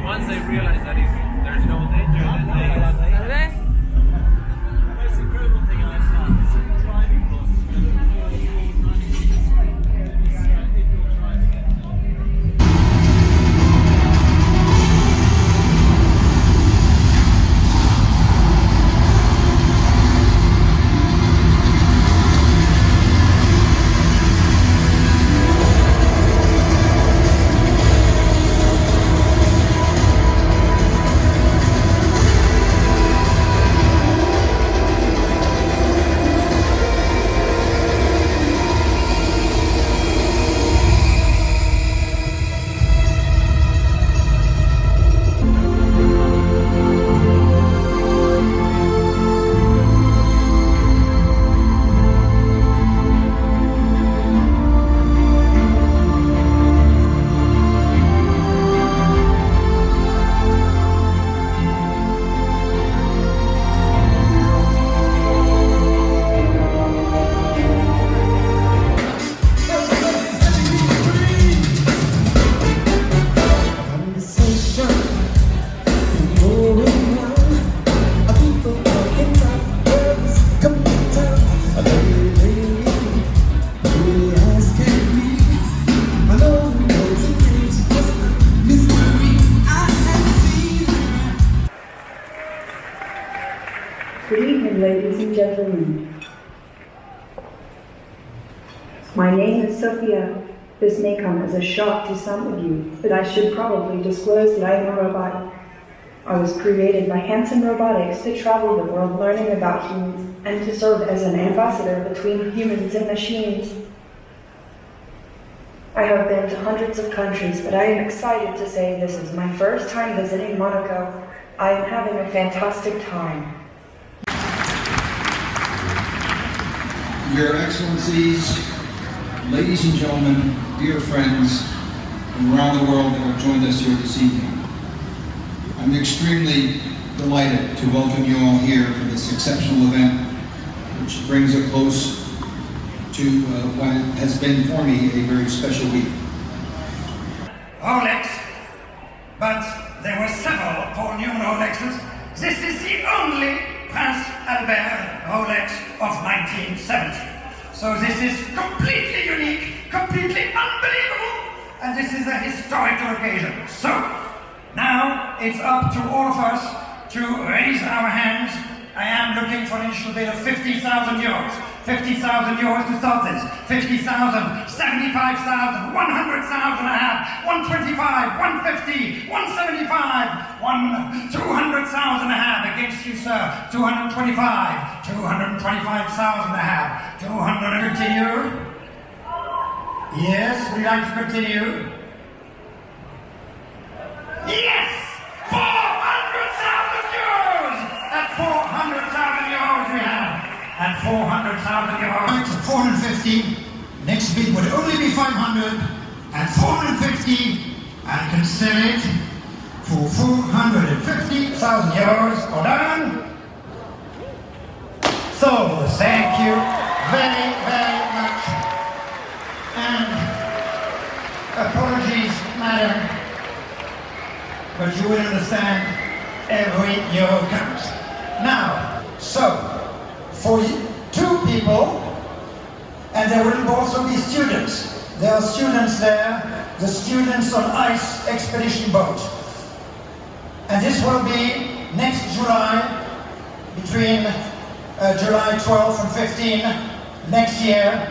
Once they realize that there's no danger, then they... Most incredible thing I saw is driving close to Good evening, ladies and gentlemen. My name is Sofia. This may come as a shock to some of you, but I should probably disclose that I am a robot. I was created by Hanson Robotics to travel the world learning about humans and to serve as an ambassador between humans and machines. I have been to hundreds of countries, but I am excited to say this is my first time visiting Monaco. I am having a fantastic time. Your Excellencies, ladies and gentlemen, dear friends from around the world that have joined us here this evening, I'm extremely delighted to welcome you all here for this exceptional event, which brings a close to what has been for me a very special week. Rolex, but there were several Paul Newman Rolexes. This is the only Prince Albert Rolex of 1970. So this is completely unique, completely unbelievable, and this is a historical occasion. So now it's up to all of us to raise our hands. I am looking for an initial bid of 50,000 euros. 50,000 euros to start this. 50,000, 75,000, 100,000 a half, 125, 150, 175, 200,000 a half. Against you, sir. 225, 225,000 a half. 200. Continue. Yes, we'd like to continue. Yes! 400,000 euros! At 400,000 euros we have. At 400,000 euros. 450. Next bid would only be 500. At 450, I can sell it for 450,000 euros. All done? So, thank you very, very much. And apologies, madam, but you will understand every euro counts. Now, so, for two people, and there will also be students. There are students there, the students on ice expedition boat. And this will be next July, between July 12th and 15 next year.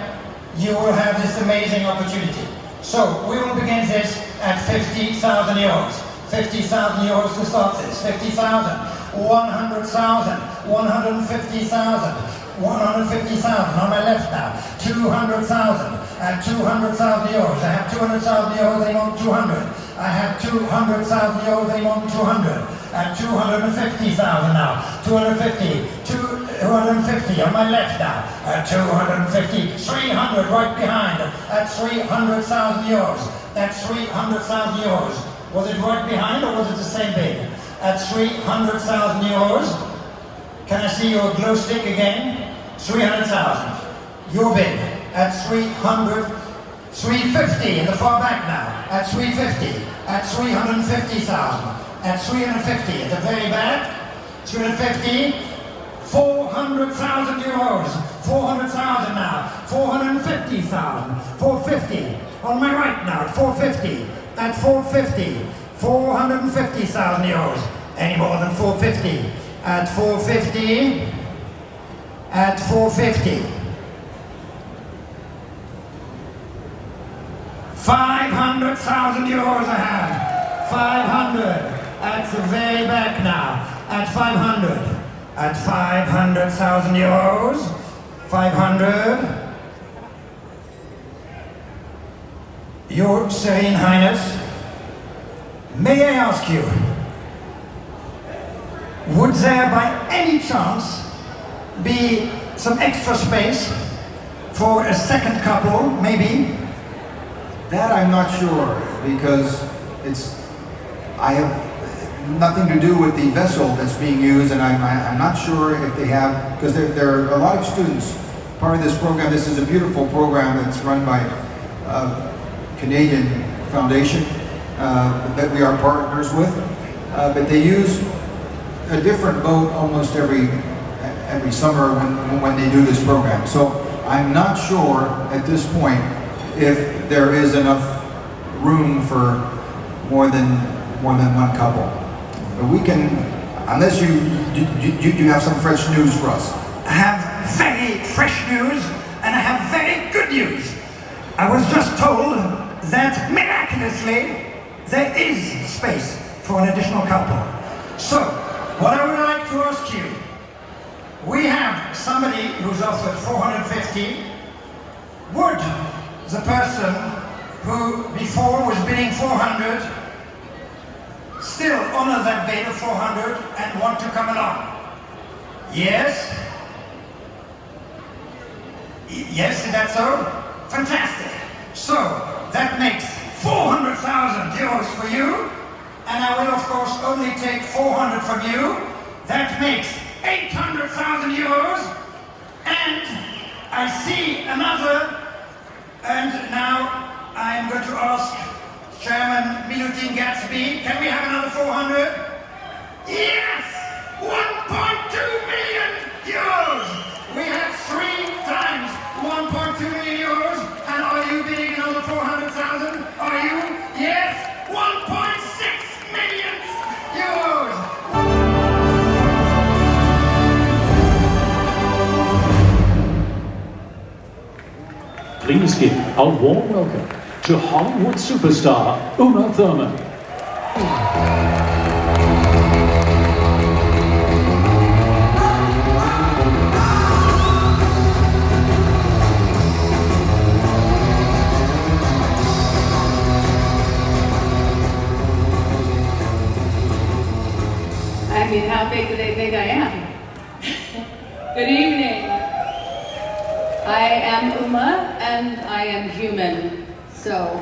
You will have this amazing opportunity. So we will begin this at 50,000 euros. 50,000 euros to start this. 50,000. 100,000, 150,000, 150,000 on my left now, 200,000, at 200,000 euros. I have 200,000 euros, they want 200. I have 200,000 euros, they want 200. At 250,000 now. 250. 250 on my left now. At 250. 300 right behind. At 300,000 euros. At 300,000 euros. Was it right behind or was it the same bid? At 300,000 euros. Can I see your glow stick again? 300,000. Your bid. At 300. 350 in the far back now. At 350. At 350,000. At 350 at the very back. 350. 400,000 euros. 400,000 now. 450,000. 450. On my right now. At 450. At 450. 450,000 euros. Any more than 450. At 450. At 450. 500,000 euros I have. 500. At the very back now. At 500. At 500,000 euros. 500. Your Serene Highness, may I ask you, would there by any chance be some extra space for a second couple, maybe? That I'm not sure, because I have nothing to do with the vessel that's being used, and I'm not sure if they have, because there are a lot of students part of this program. This is a beautiful program that's run by Canadian Foundation that we are partners with, but they use a different boat almost every summer when they do this program. So I'm not sure at this point if there is enough room for more than one couple. But we can, unless you have some fresh news for us. I have very fresh news and I have very good news. I was just told that miraculously there is space for an additional couple. So, what I would like to ask you, we have somebody who's offered 450. Would the person who before was bidding 400 still honor that bid of 400 and want to come along? Yes? Yes, is that so? Fantastic. So, that makes 400,000 euros for you, and I will of course only take 400 from you. That makes 800,000 euros, and I see another, and now I'm going to ask Chairman Milutin Gatsby, can we have another 400? Yes! 1.2 million euros! We have 3 times 1.2 million euros, and are you bidding another 400,000? Are you? Yes! 1.6 million euros! Please give a warm welcome to Hollywood superstar Uma Thurman. I mean, how big do they think I am? Good evening. I am Uma, and I am human. So,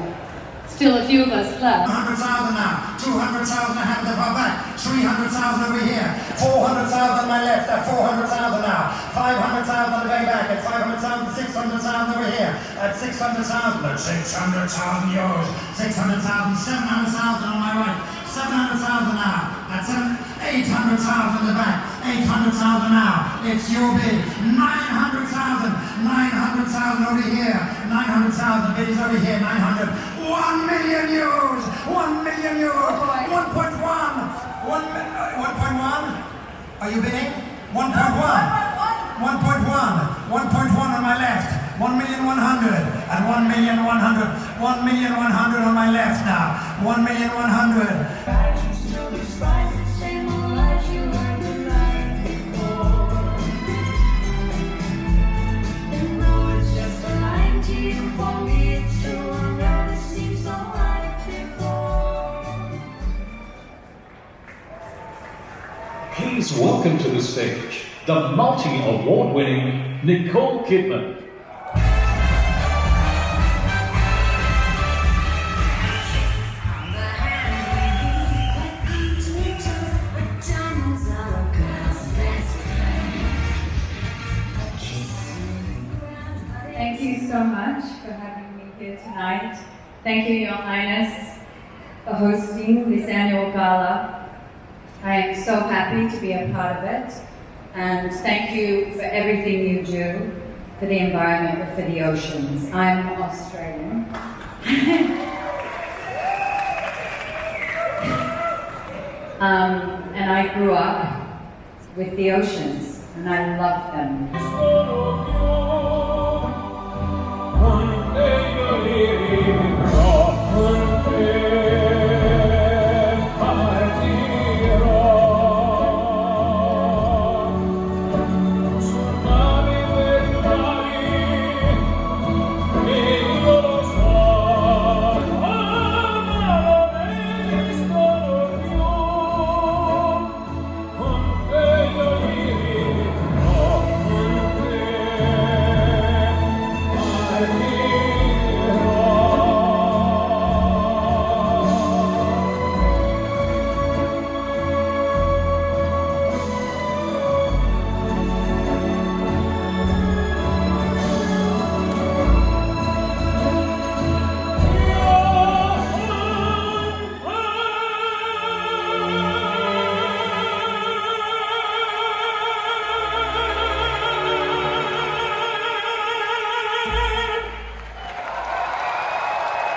still a few of us left. 100,000 now, 200,000 I have the far back, 300,000 over here, 400,000 on my left, at 400,000 now, 500,000 on the very back, at 500,000, 600,000 over here, at 600,000, at 600,000 euros, 600,000, 700,000 on my right, 700,000 now, at 800,000 in the back, 800,000 now, it's your bid, 900,000, 900,000 over here, 900,000, bid is over here, 900, 1 million euros, 1 million euros, 1.1, 1.1, are you bidding? 1.1, 1.1, 1.1 on my left, 1,100,000 and 1,100,000, 1,100,000 on my left now, 1,100,000. Just a line to you for me. Please welcome to the stage the multi-award-winning Nicole Kidman. Thank you so much for having me here tonight. Thank you, Your Highness, for hosting this annual gala. I am so happy to be a part of it, and thank you for everything you do for the environment and for the oceans. I'm Australian. And I grew up with the oceans, and I love them.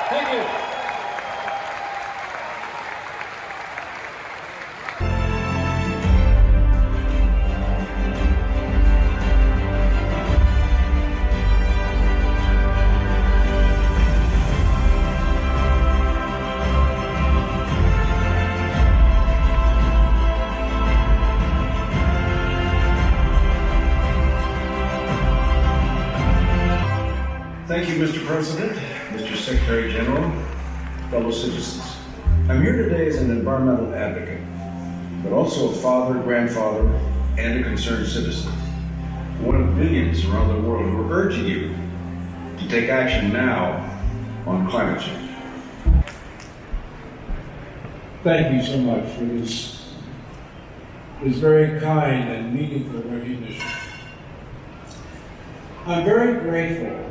Thank you. Thank you, Mr. President, Mr. Secretary General, fellow citizens. I'm here today as an environmental advocate, but also a father, grandfather, and a concerned citizen. One of billions around the world who are urging you to take action now on climate change. Thank you so much for this very kind and meaningful recognition. I'm very grateful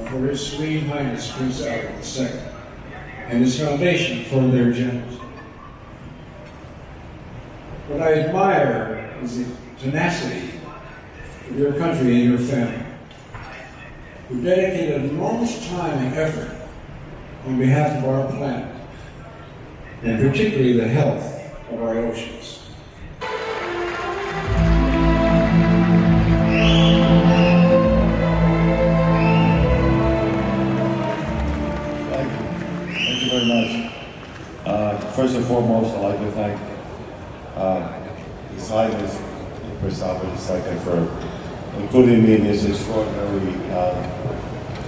for His Serene Highness Prince Albert II and his foundation for their generosity. What I admire is the tenacity of your country and your family, who dedicated enormous time and effort on behalf of our planet, and particularly the health of our oceans. Thank you very much. First and foremost, I'd like to thank His Highness Prince Albert II for including me in this extraordinary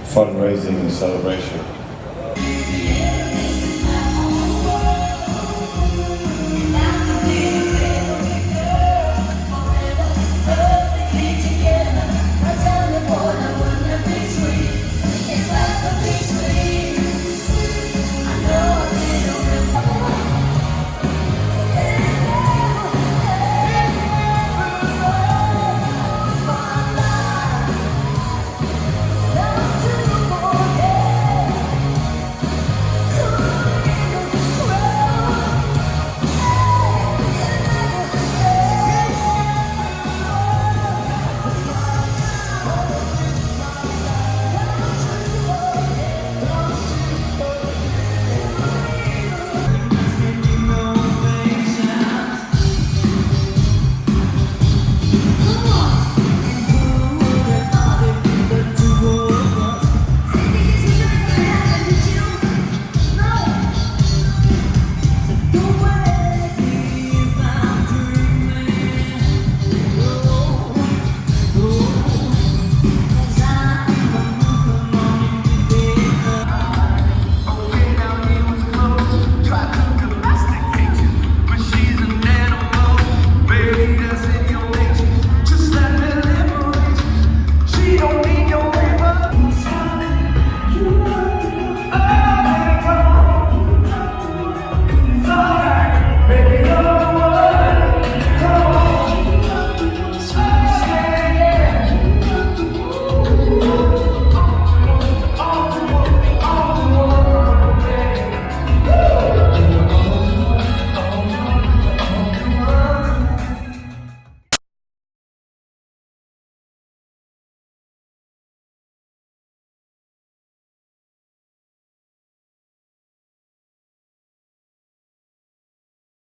fundraising and celebration.